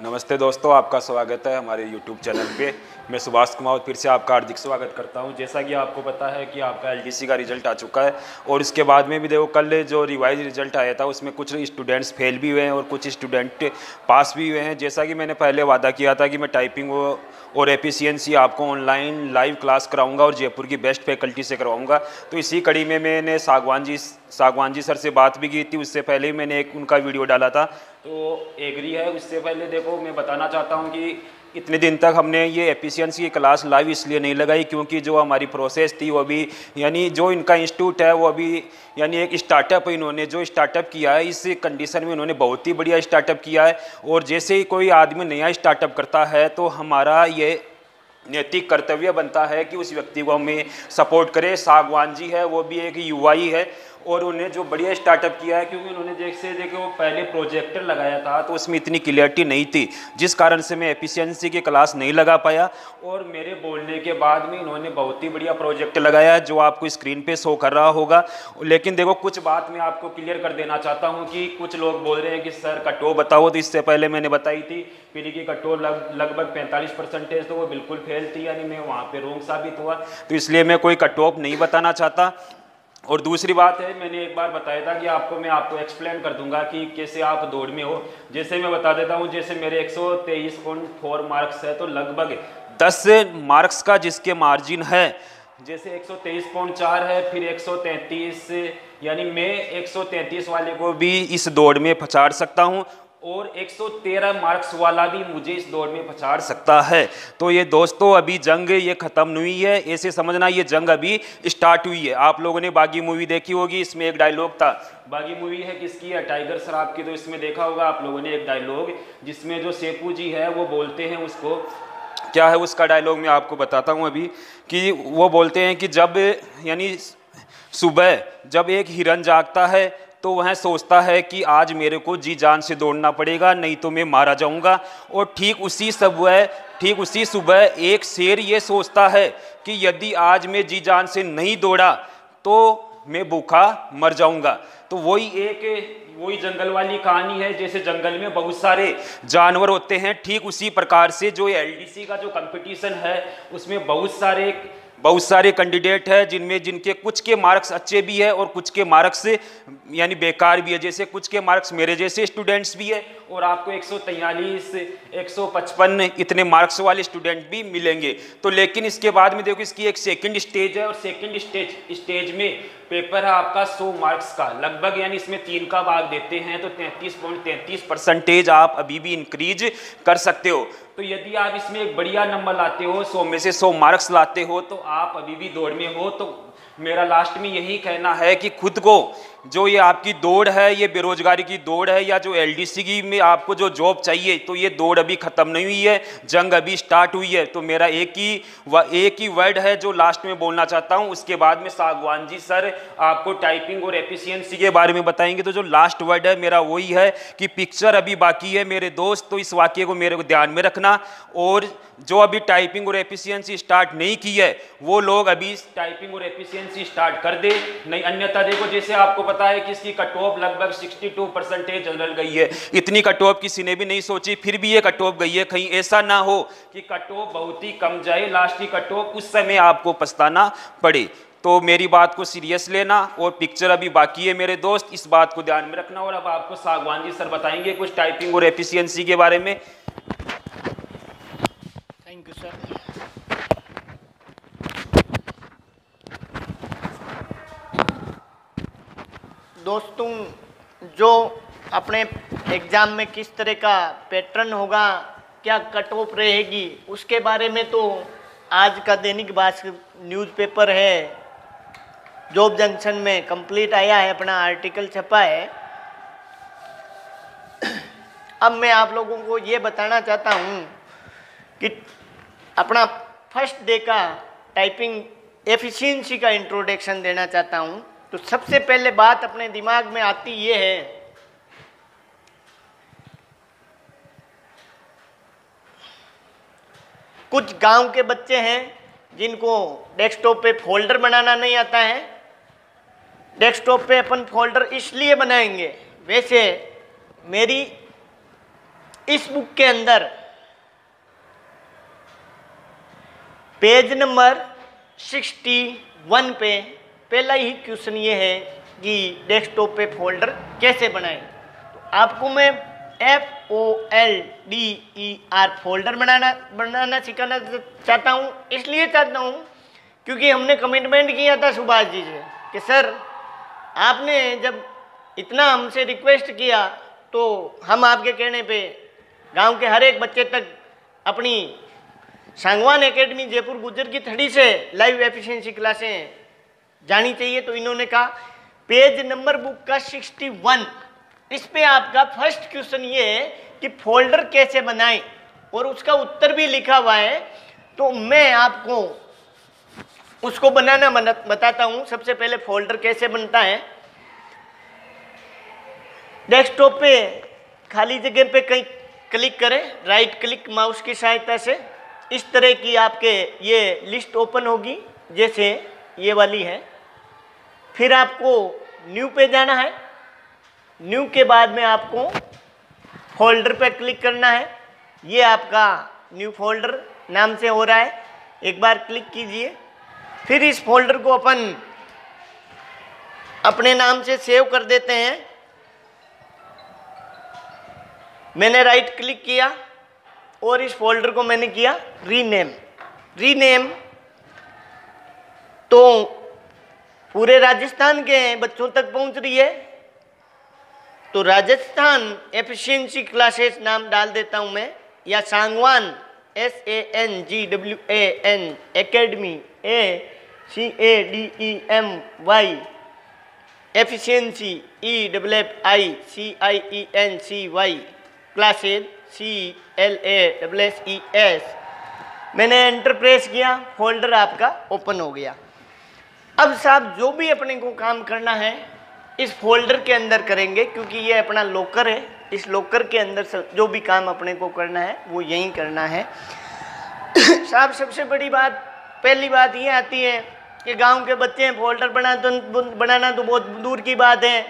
नमस्ते दोस्तों, आपका स्वागत है हमारे YouTube चैनल पे। मैं सुभाष कुमार फिर से आपका हार्दिक स्वागत करता हूं। जैसा कि आपको पता है कि आपका एलडीसी का रिजल्ट आ चुका है और इसके बाद में भी देखो कल जो रिवाइज रिजल्ट आया था उसमें कुछ स्टूडेंट्स फेल भी हुए हैं और कुछ स्टूडेंट पास भी हुए हैं। जैसा कि मैंने पहले वादा किया था कि मैं टाइपिंग और एफिशिएंसी आपको ऑनलाइन लाइव क्लास कराऊंगा और जयपुर की बेस्ट फैकल्टी से करवाऊंगा। तो इसी कड़ी में मैंने सागवान जी सर से बात भी की थी। उससे पहले ही मैंने एक उनका वीडियो डाला था, तो एग्री है। उससे पहले देखो मैं बताना चाहता हूँ कि इतने दिन तक हमने ये एफिशिएंसी की क्लास लाइव इसलिए नहीं लगाई क्योंकि जो हमारी प्रोसेस थी वो अभी यानी जो इनका इंस्टीट्यूट है वो अभी यानी एक स्टार्टअप इन्होंने जो स्टार्टअप किया है इस कंडीशन में इन्होंने बहुत ही बढ़िया स्टार्टअप किया है। और जैसे ही कोई आदमी नया स्टार्टअप करता है तो हमारा ये नैतिक कर्तव्य बनता है कि उस व्यक्ति को हमें सपोर्ट करें। सागवान जी है वो भी एक युवा ही है और उन्हें जो बढ़िया स्टार्टअप किया है क्योंकि उन्होंने जैसे देखो वो पहले प्रोजेक्टर लगाया था तो उसमें इतनी क्लियरिटी नहीं थी जिस कारण से मैं एफिशिएंसी की क्लास नहीं लगा पाया। और मेरे बोलने के बाद में इन्होंने बहुत ही बढ़िया प्रोजेक्ट लगाया है जो आपको स्क्रीन पे शो कर रहा होगा। लेकिन देखो कुछ बात मैं आपको क्लियर कर देना चाहता हूँ कि कुछ लोग बोल रहे हैं कि सर कट ऑफ बताओ। तो इससे पहले मैंने बताई थी पीली की कट ऑफ लगभग 45% तो वो बिल्कुल फेल थी, यानी मैं वहाँ पे रोंग साबित हुआ। तो इसलिए मैं कोई कट ऑफ नहीं बताना चाहता। और दूसरी बात है, मैंने एक बार बताया था कि मैं आपको एक्सप्लेन कर दूंगा कि कैसे आप दौड़ में हो। जैसे मैं बता देता हूँ, जैसे मेरे 123.4 मार्क्स है तो लगभग 10 मार्क्स का जिसके मार्जिन है, जैसे 123.4 है फिर 133, यानी मैं 133 वाले को भी इस दौड़ में पछाड़ सकता हूँ और 113 मार्क्स वाला भी मुझे इस दौड़ में पछाड़ सकता है। तो ये दोस्तों अभी जंग ये ख़त्म नहीं हुई है, ऐसे समझना ये जंग अभी स्टार्ट हुई है। आप लोगों ने बागी मूवी देखी होगी, इसमें एक डायलॉग था। बागी मूवी है किसकी है? टाइगर श्रॉफ की। तो इसमें देखा होगा आप लोगों ने एक डायलॉग जिसमें जो सेपू जी है वो बोलते हैं, उसको क्या है उसका डायलॉग मैं आपको बताता हूँ अभी, कि वो बोलते हैं कि जब यानी सुबह जब एक हिरन जागता है तो वह सोचता है कि आज मेरे को जी जान से दौड़ना पड़ेगा नहीं तो मैं मारा जाऊंगा। और ठीक उसी सुबह एक शेर ये सोचता है कि यदि आज मैं जी जान से नहीं दौड़ा तो मैं भूखा मर जाऊंगा। तो वही जंगल वाली कहानी है। जैसे जंगल में बहुत सारे जानवर होते हैं, ठीक उसी प्रकार से जो एलडीसी का जो कंपटीशन है उसमें बहुत सारे कैंडिडेट हैं जिनके कुछ के मार्क्स अच्छे भी है और कुछ के मार्क्स यानी बेकार भी है। जैसे कुछ के मार्क्स मेरे जैसे स्टूडेंट्स भी है और आपको 143, 155 इतने मार्क्स वाले स्टूडेंट भी मिलेंगे। तो लेकिन इसके बाद में देखो इसकी एक सेकंड स्टेज है और सेकंड स्टेज में पेपर है आपका 100 मार्क्स का लगभग, यानी इसमें 3 का भाग देते हैं तो 33.33% आप अभी भी इंक्रीज कर सकते हो। तो यदि आप इसमें एक बढ़िया नंबर लाते हो, 100 में से 100 मार्क्स लाते हो तो आप अभी भी दौड़ में हो। तो मेरा लास्ट में यही कहना है कि खुद को जो ये आपकी दौड़ है, ये बेरोजगारी की दौड़ है या जो एलडीसी की में आपको जो जॉब चाहिए, तो ये दौड़ अभी खत्म नहीं हुई है, जंग अभी स्टार्ट हुई है। तो मेरा एक ही वर्ड है जो लास्ट में बोलना चाहता हूं। उसके बाद में सागवान जी सर आपको टाइपिंग और एफिशिएंसी के बारे में बताएंगे। तो जो लास्ट वर्ड है मेरा वही है कि पिक्चर अभी बाकी है मेरे दोस्त। तो इस वाक्य को मेरे को ध्यान में रखना। और जो अभी टाइपिंग और एफिशिएंसी स्टार्ट नहीं की है वो लोग अभी टाइपिंग और एफिशिएंसी स्टार्ट कर दे, नहीं अन्यथा देखो जैसे आपको पता है कि इसकी कट ऑफ लगभग 62% जनरल गई है। इतनी कट ऑफ किसी ने भी नहीं सोची, फिर भी ये कट ऑफ गई है। कहीं ऐसा ना हो कि कट ऑफ बहुत ही कम जाए, लास्ट की कट ऑफ उस समय आपको पछताना पड़े। तो मेरी बात को सीरियस लेना और पिक्चर अभी बाकी है मेरे दोस्त, इस बात को ध्यान में रखना। और अब आपको सागवान जी सर बताएंगे कुछ टाइपिंग और एफिशिएंसी के बारे में। Thank you sir. दोस्तों, जो अपने एग्ज़ाम में किस तरह का पैटर्न होगा, क्या कट ऑफ रहेगी, उसके बारे में तो आज का दैनिक भास्कर न्यूज़पेपर है जॉब जंक्शन में कंप्लीट आया है, अपना आर्टिकल छपा है। अब मैं आप लोगों को ये बताना चाहता हूँ कि अपना फर्स्ट डे का टाइपिंग एफिशिएंसी का इंट्रोडक्शन देना चाहता हूँ। तो सबसे पहले बात अपने दिमाग में आती ये है, कुछ गांव के बच्चे हैं जिनको डेस्कटॉप पे फोल्डर बनाना नहीं आता है। डेस्कटॉप पे अपन फोल्डर इसलिए बनाएंगे, वैसे मेरी इस बुक के अंदर पेज नंबर 61 पे पहला ही क्वेश्चन ये है कि डेस्कटॉप पे फोल्डर कैसे बनाएं। तो आपको मैं FOLDER फोल्डर बनाना सिखाना चाहता हूँ। इसलिए चाहता हूँ क्योंकि हमने कमिटमेंट किया था सुभाष जी से कि सर आपने जब इतना हमसे रिक्वेस्ट किया तो हम आपके कहने पे गांव के हर एक बच्चे तक अपनी सांगवान एकेडमी जयपुर गुज्जर की थड़ी से लाइव एफिशिएंसी क्लासें जानी चाहिए। तो इन्होंने कहा पेज नंबर बुक का 61, इस पे आपका फर्स्ट क्वेश्चन ये है कि फोल्डर कैसे बनाएं और उसका उत्तर भी लिखा हुआ है। तो मैं आपको उसको बनाना बताता हूं। सबसे पहले फोल्डर कैसे बनता है। डेस्कटॉप पे खाली जगह पे कहीं क्लिक करें, राइट क्लिक माउस की सहायता से। इस तरह की आपके ये लिस्ट ओपन होगी जैसे ये वाली है। फिर आपको न्यू पे जाना है। न्यू के बाद में आपको फोल्डर पे क्लिक करना है। ये आपका न्यू फोल्डर नाम से हो रहा है, एक बार क्लिक कीजिए। फिर इस फोल्डर को अपन अपने नाम से सेव कर देते हैं। मैंने राइट क्लिक किया और इस फोल्डर को मैंने किया रीनेम। तो पूरे राजस्थान के बच्चों तक पहुंच रही है। तो राजस्थान एफिशिएंसी क्लासेस नाम डाल देता हूं मैं, या Sangwan SANGWAN academy ACADEMY efficiency EFFICIENCY classes CLASSES। मैंने एंटर प्रेस किया, फोल्डर आपका ओपन हो गया। अब साहब जो भी अपने को काम करना है इस फोल्डर के अंदर करेंगे, क्योंकि ये अपना लॉकर है। इस लॉकर के अंदर जो भी काम अपने को करना है वो यहीं करना है। साहब सबसे बड़ी बात, पहली बात ये आती है कि गांव के बच्चे हैं, फोल्डर बनाना तो बहुत दूर की बात है।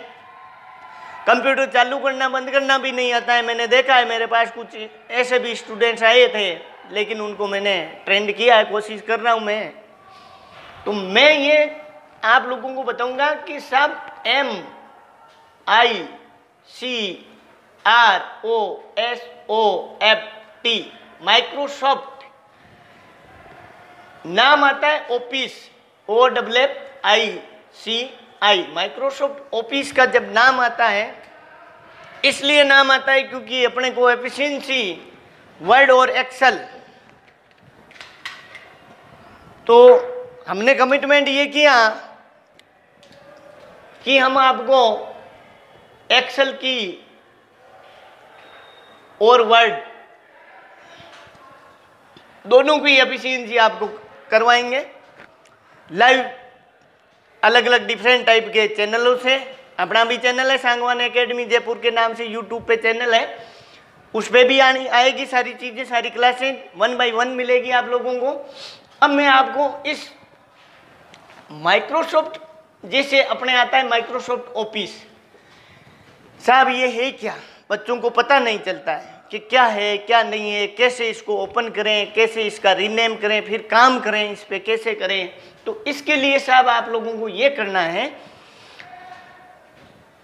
कंप्यूटर चालू करना बंद करना भी नहीं आता है। मैंने देखा है, मेरे पास कुछ ऐसे भी स्टूडेंट्स आए थे, लेकिन उनको मैंने ट्रेंड किया है, कोशिश कर रहा हूँ मैं। तो मैं ये आप लोगों को बताऊंगा कि सब MICROSOFT माइक्रोसॉफ्ट नाम आता है ऑफिस OFFICI। माइक्रोसॉफ्ट ऑफिस का जब नाम आता है इसलिए नाम आता है क्योंकि अपने को एफिशिएंसी वर्ड और एक्सेल, तो हमने कमिटमेंट ये किया कि हम आपको एक्सेल की और वर्ड दोनों की एफिशिएंसी आपको करवाएंगे लाइव अलग अलग डिफरेंट टाइप के चैनलों से। अपना भी चैनल है सांगवान एकेडमी जयपुर के नाम से, यूट्यूब पे चैनल है, उस पर भी आएगी सारी चीज़ें, सारी क्लासें 1 by 1 मिलेगी आप लोगों को। अब मैं आपको इस माइक्रोसॉफ्ट जैसे अपने आता है माइक्रोसॉफ्ट ऑफिस, साहब ये है क्या, बच्चों को पता नहीं चलता है कि क्या है क्या नहीं है, कैसे इसको ओपन करें, कैसे इसका रीनेम करें, फिर काम करें इस पे कैसे करें। तो इसके लिए साहब आप लोगों को ये करना है,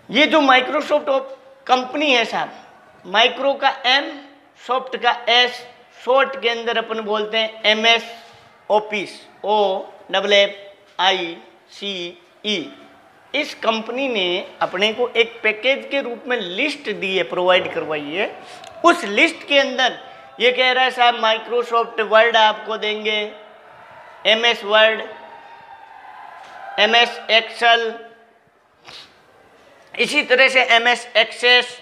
ये जो माइक्रोसॉफ्ट कंपनी है साहब, माइक्रो का M, सॉफ्ट का S, शॉर्ट के अंदर अपन बोलते हैं MS ऑफिस OFFICE। इस कंपनी ने अपने को एक पैकेज के रूप में लिस्ट दी है, प्रोवाइड करवाई है। उस लिस्ट के अंदर ये कह रहा है साहब माइक्रोसॉफ्ट वर्ड आपको देंगे, MS वर्ड, MS एक्सेल, इसी तरह से MS Access,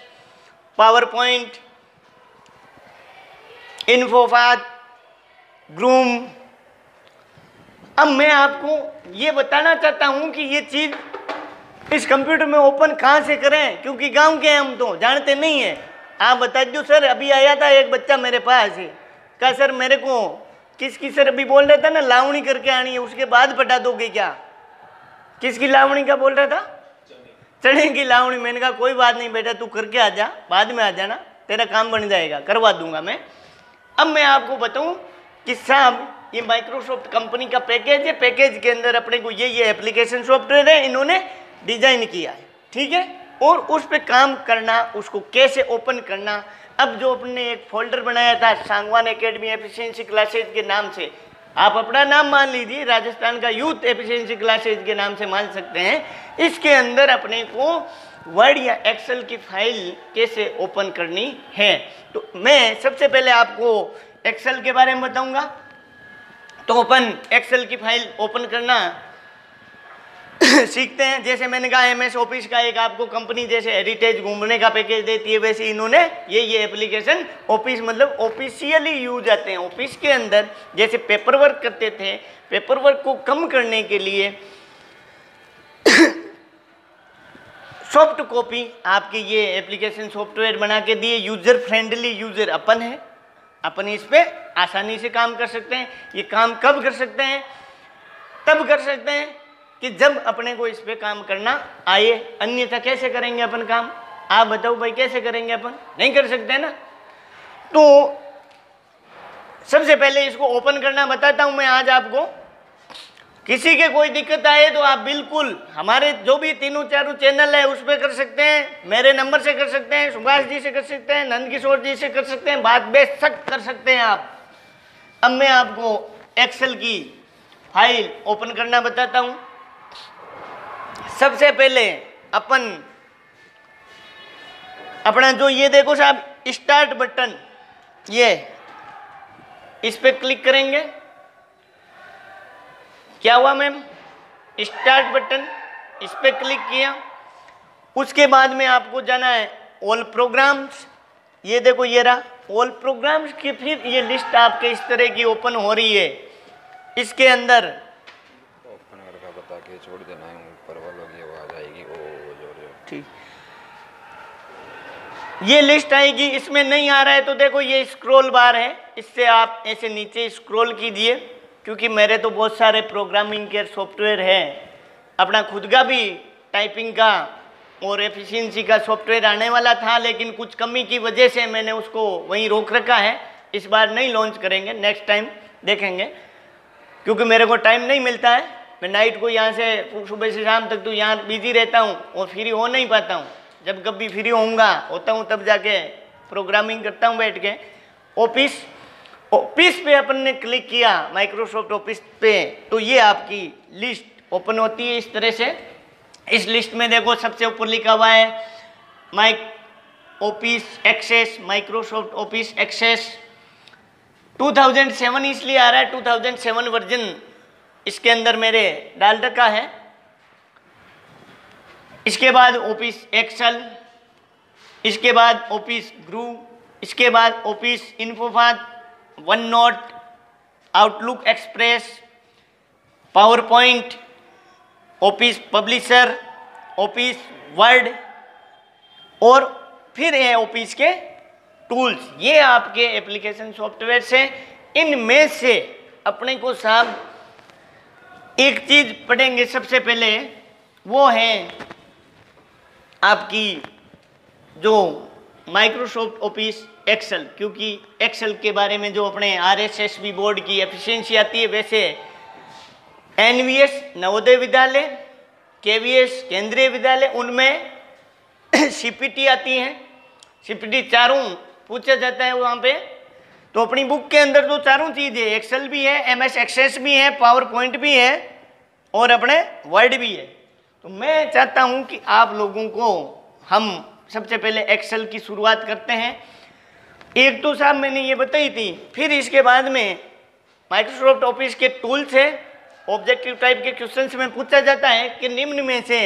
PowerPoint, InfoPath, Groove. अब मैं आपको ये बताना चाहता हूं कि ये चीज़ इस कंप्यूटर में ओपन कहाँ से करें, क्योंकि गांव के हम तो जानते नहीं हैं। आप बता दो सर, अभी आया था एक बच्चा मेरे पास, कहा सर मेरे को किसकी सर अभी बोल रहा था ना लावणी करके आनी है, उसके बाद बता दोगे क्या? किसकी लावणी का बोल रहा था? चने की लावणी। मैंने कहा कोई बात नहीं बेटा, तू करके आ जा, बाद में आ जाना। तेरा काम बन जाएगा, करवा दूंगा मैं। अब मैं आपको बताऊं कि साहब ये माइक्रोसॉफ्ट कंपनी का पैकेज है, पैकेज के अंदर अपने को ये एप्लीकेशन सॉफ्टवेयर है इन्होंने डिजाइन किया है, ठीक है, और उस पे काम करना, उसको कैसे ओपन करना। अब जो अपने एक फोल्डर बनाया था सांगवान एकेडमी एफिशिएंसी क्लासेज के नाम से, आप अपना नाम मान लीजिए, राजस्थान का यूथ एफिशिएंसी क्लासेज के नाम से मान सकते हैं। इसके अंदर अपने को वर्ड या एक्सेल की फाइल कैसे ओपन करनी है, तो मैं सबसे पहले आपको एक्सेल के बारे में बताऊंगा। तो अपन एक्सेल की फाइल ओपन करना सीखते हैं। जैसे मैंने कहा एमएस ऑफिस का एक आपको कंपनी जैसे हेरिटेज घूमने का पैकेज देती है, वैसे इन्होंने ये एप्लीकेशन ऑफिस मतलब ऑफिशियली यूज आते हैं। ऑफिस के अंदर जैसे पेपर वर्क करते थे, पेपर वर्क को कम करने के लिए सॉफ्ट कॉपी आपके ये एप्लीकेशन सॉफ्टवेयर बना के दिए। यूजर फ्रेंडली यूजर अपन है, अपन इस पे आसानी से काम कर सकते हैं। ये काम कब कर सकते हैं? तब कर सकते हैं कि जब अपने को इस पे काम करना आए, अन्यथा कैसे करेंगे अपन काम? आप बताओ भाई, कैसे करेंगे अपन? नहीं कर सकते ना। तो सबसे पहले इसको ओपन करना बताता हूं मैं आज आपको। किसी के कोई दिक्कत आए तो आप बिल्कुल हमारे जो भी तीनों चारों चैनल है उस पर कर सकते हैं, मेरे नंबर से कर सकते हैं, सुभाष जी से कर सकते हैं, नंद किशोर जी से कर सकते हैं, बात बेशक कर सकते हैं आप। अब मैं आपको एक्सेल की फाइल ओपन करना बताता हूं। सबसे पहले अपन अपना जो ये देखो साहब स्टार्ट बटन, ये इस पे क्लिक करेंगे। क्या हुआ मैम? स्टार्ट बटन, इस पे क्लिक किया। उसके बाद में आपको जाना है ऑल प्रोग्राम्स। ये देखो ये रहा ऑल प्रोग्राम्स की, फिर ये लिस्ट आपके इस तरह की ओपन हो रही है। इसके अंदर ओपन करके बता के छोड़ देना है, ऊपर वालों की आवाज आएगी ओ जो ठीक, ये लिस्ट आएगी। इसमें नहीं आ रहा है तो देखो ये स्क्रॉल बार है, इससे आप ऐसे नीचे स्क्रॉल कीजिए, क्योंकि मेरे तो बहुत सारे प्रोग्रामिंग के सॉफ्टवेयर है, अपना खुद का भी टाइपिंग का और एफिशिएंसी का सॉफ्टवेयर आने वाला था, लेकिन कुछ कमी की वजह से मैंने उसको वहीं रोक रखा है। इस बार नहीं लॉन्च करेंगे, नेक्स्ट टाइम देखेंगे, क्योंकि मेरे को टाइम नहीं मिलता है। मैं नाइट को यहाँ से सुबह से शाम तक तो यहाँ बिजी रहता हूँ और फ्री हो नहीं पाता हूँ। जब कभी फ्री होता हूँ तब जाके प्रोग्रामिंग करता हूँ बैठ के। ऑफिस पे अपन ने क्लिक किया, माइक्रोसॉफ्ट ऑफिस पे, तो ये आपकी लिस्ट ओपन होती है इस तरह से। इस लिस्ट में देखो सबसे ऊपर लिखा हुआ है office access, Microsoft office access 2007 इसलिए आ रहा है, 2007 वर्जन इसके अंदर मेरे डाल रखा है। इसके बाद ऑफिस एक्सेल, इसके बाद ऑफिस ग्रू, इसके बाद Office InfoPath, OneNote, Outlook Express, PowerPoint, Office Publisher, Office Word और फिर है ऑफिस के टूल्स। ये आपके एप्लीकेशन सॉफ्टवेयर से, इनमें से अपने को साहब एक चीज पढ़ेंगे सबसे पहले, वो है आपकी जो माइक्रोसॉफ्ट ऑफिस एक्सेल। क्योंकि एक्सेल के बारे में जो अपने RSSB बोर्ड की एफिशिएंसी आती है, वैसे NVS नवोदय विद्यालय, KVS केंद्रीय विद्यालय, उनमें CPT आती है। CPT चारों पूछा जाता है वहाँ पे। तो अपनी बुक के अंदर तो चारों चीज़ है, एक्सेल भी है, MS एक्सेस भी है, पावर पॉइंट भी है और अपने वर्ड भी है। तो मैं चाहता हूँ कि आप लोगों को हम सबसे पहले एक्सेल की शुरुआत करते हैं। एक तो साहब मैंने ये बताई थी, फिर इसके बाद में माइक्रोसॉफ्ट ऑफिस के टूल्स है। ऑब्जेक्टिव टाइप के क्वेश्चंस में पूछा जाता है कि निम्न में से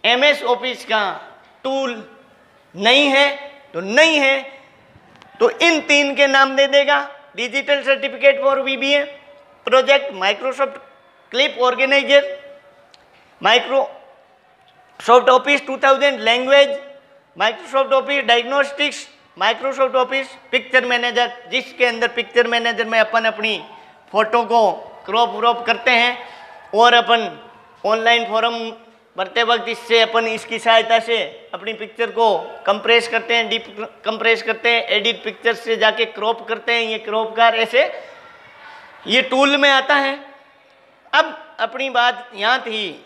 MS ऑफिस का टूल नहीं है तो नहीं है, तो इन तीन के नाम दे देगा। Digital certificate for VBA project, Microsoft clip organiser, Microsoft office 2000 language, Microsoft office diagnostics, Microsoft office picture manager, जिसके अंदर पिक्चर मैनेजर में अपन अपनी फ़ोटो को क्रॉप व्रॉप करते हैं और अपन ऑनलाइन फॉर्म बढ़ते वक्त इससे अपन इसकी सहायता से अपनी पिक्चर को कंप्रेस करते हैं, डीप कंप्रेस करते हैं, एडिट पिक्चर से जाके क्रॉप करते हैं। ये क्रॉप कार ऐसे ये टूल में आता है। अब अपनी बात यहाँ थी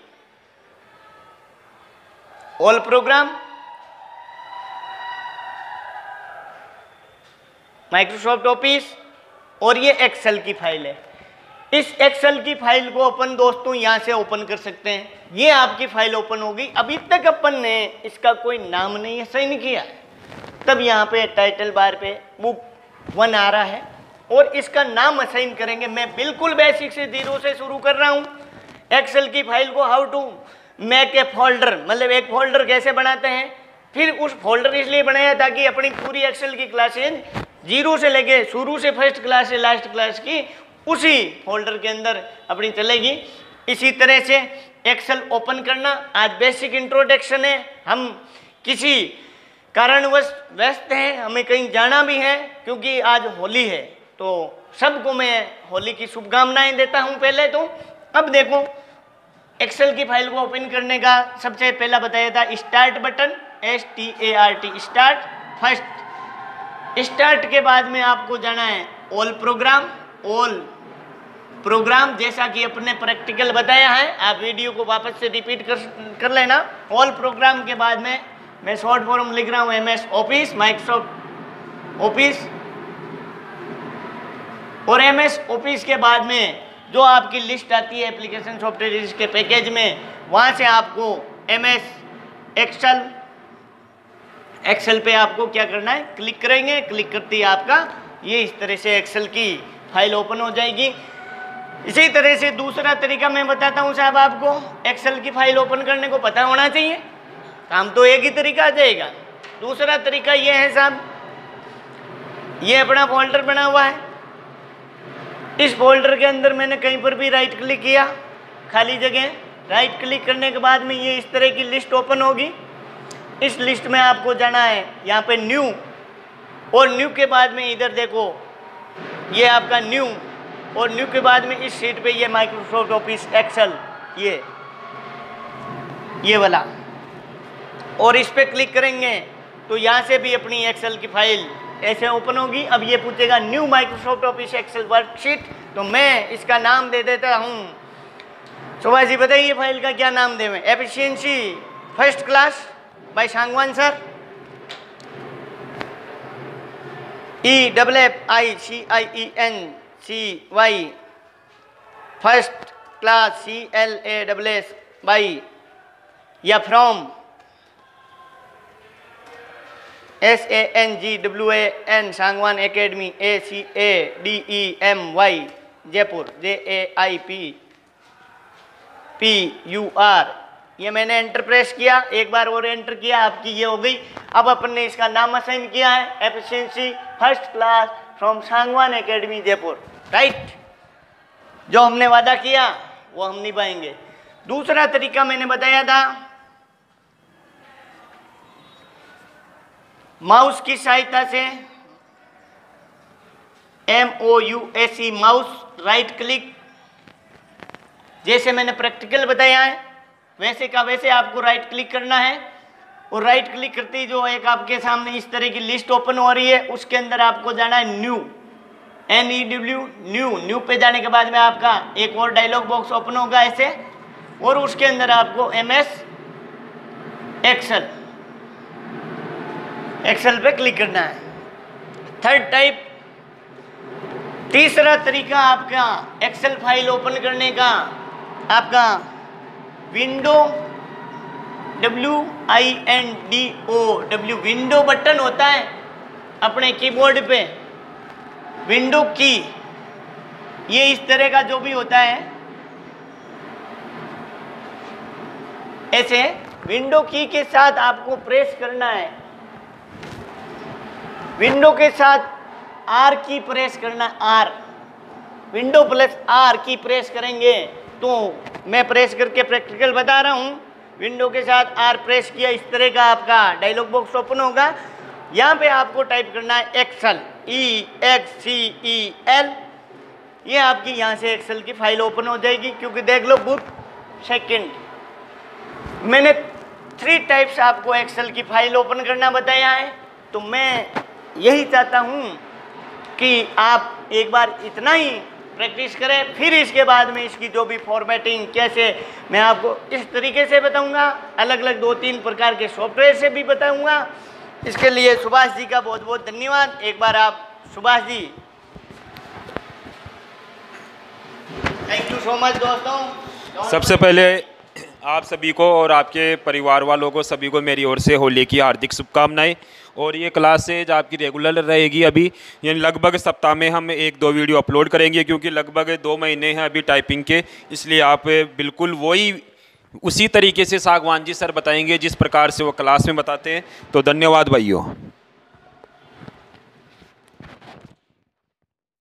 ऑल प्रोग्राम, माइक्रोसॉफ्ट ऑफिस, और ये एक्सेल की फाइल है। इस एक्सेल की फाइल को अपन दोस्तों यहाँ से ओपन कर सकते हैं। ये आपकी फाइल ओपन होगी। अभी तक अपन ने इसका कोई नाम नहीं असाइन किया, तब यहाँ पे टाइटल बार पे बुक 1 आ रहा है और इसका नाम असाइन करेंगे। मैं बिल्कुल बेसिक से 0 से शुरू कर रहा हूँ। एक्सेल की फाइल को how to make a folder, मतलब एक फोल्डर कैसे बनाते हैं। फिर उस फोल्डर इसलिए बनाया ताकि अपनी पूरी एक्सेल की क्लासेज 0 से लेके शुरू से फर्स्ट क्लास से लास्ट क्लास की उसी फोल्डर के अंदर अपनी चलेगी। इसी तरह से एक्सेल ओपन करना आज बेसिक इंट्रोडक्शन है। हम किसी कारणवश व्यस्त हैं, हमें कहीं जाना भी है क्योंकि आज होली है, तो सबको मैं होली की शुभकामनाएं देता हूं पहले तो। अब देखो एक्सेल की फाइल को ओपन करने का सबसे पहला बताया था start button, START start. First start के बाद में आपको जाना है ऑल प्रोग्राम। ऑल प्रोग्राम जैसा कि अपने प्रैक्टिकल बताया है, आप वीडियो को वापस से रिपीट कर लेना। ऑल प्रोग्राम के बाद में मैं शॉर्ट फॉर्म लिख रहा हूँ MS ऑफिस, माइक्रोसॉफ्ट ऑफिस, और MS ऑफिस के बाद में जो आपकी लिस्ट आती है एप्लीकेशन सॉफ्टवेयर के पैकेज में, वहाँ से आपको MS एक्सेल पे आपको क्या करना है, क्लिक करेंगे। क्लिक करते ही आपका ये इस तरह से एक्सेल की फाइल ओपन हो जाएगी। इसी तरह से दूसरा तरीका मैं बताता हूँ साहब, आपको एक्सेल की फाइल ओपन करने को पता होना चाहिए। काम तो एक ही तरीका आ जाएगा। दूसरा तरीका ये है साहब, ये अपना फोल्डर बना हुआ है। इस फोल्डर के अंदर मैंने कहीं पर भी राइट क्लिक किया, खाली जगह, राइट क्लिक करने के बाद में ये इस तरह की लिस्ट ओपन होगी। इस लिस्ट में आपको जाना है यहाँ पे न्यू, और न्यू के बाद में इधर देखो ये आपका न्यू, और न्यू के बाद में इस शीट पे ये माइक्रोसॉफ्ट ऑफिस एक्सेल ये वाला, और इस पे क्लिक करेंगे तो यहाँ से भी अपनी एक्सेल की फाइल ऐसे ओपन होगी। अब ये पूछेगा new Microsoft office excel worksheet, तो मैं इसका नाम दे देता हूँ। सुभाष जी बताइए फाइल का क्या नाम देवें। Efficiency first class by Sangwan sir, EFFICIENCY first class CLASS by, या from SANGWAN Sangwan academy ACADEMY Jaipur JAIPPUR। ये मैंने एंटर प्रेस किया, एक बार और एंटर किया, आपकी ये हो गई। अब अपन ने इसका नाम असाइन किया है efficiency first class from Sangwan academy Jaipur, right. जो हमने वादा किया वो हम निभाएंगे। दूसरा तरीका मैंने बताया था, माउस की सहायता से MOUSE माउस, राइट क्लिक, जैसे मैंने प्रैक्टिकल बताया है वैसे का वैसे आपको राइट क्लिक करना है। और राइट क्लिक करते ही जो एक आपके सामने इस तरह की लिस्ट ओपन हो रही है, उसके अंदर आपको जाना है न्यू, NEW न्यू। न्यू पे जाने के बाद में आपका एक और डायलॉग बॉक्स ओपन होगा ऐसे, और उसके अंदर आपको MS एक्सेल पे क्लिक करना है। थर्ड टाइप, तीसरा तरीका आपका एक्सेल फाइल ओपन करने का, आपका विंडो WINDO विंडो बटन होता है अपने कीबोर्ड पे, विंडो की, ये इस तरह का जो भी होता है ऐसे विंडो की के साथ आपको प्रेस करना है। विंडो के साथ R की प्रेस करना, R, विंडो प्लस R की प्रेस करेंगे तो मैं प्रेस करके प्रैक्टिकल बता रहा हूँ। विंडो के साथ R प्रेस किया, इस तरह का आपका डायलॉग बॉक्स ओपन होगा। यहाँ पे आपको टाइप करना है एक्सेल, EXCEL। ये आपकी यहाँ से एक्सेल की फाइल ओपन हो जाएगी, क्योंकि देख लो बुक सेकंड, मैंने 3 टाइप्स आपको एक्सेल की फाइल ओपन करना बताया है, तो मैं यही चाहता हूँ कि आप एक बार इतना ही प्रैक्टिस करें, फिर इसके बाद में इसकी जो भी फॉर्मेटिंग कैसे मैं आपको इस तरीके से बताऊंगा, अलग अलग 2-3 प्रकार के सॉफ्टवेयर से भी बताऊंगा। इसके लिए सुभाष जी का बहुत बहुत धन्यवाद। एक बार आप Subhash ji, thank you so much दोस्तों। सबसे पहले आप सभी को और आपके परिवार वालों को सभी को मेरी ओर से होली की हार्दिक शुभकामनाएं। और ये क्लासेज आपकी रेगुलर रहेगी अभी, यानी लगभग सप्ताह में हम 1-2 वीडियो अपलोड करेंगे, क्योंकि लगभग 2 महीने हैं अभी टाइपिंग के, इसलिए आप बिल्कुल वही उसी तरीके से सागवान जी सर बताएंगे जिस प्रकार से वो क्लास में बताते हैं। तो धन्यवाद भाइयों।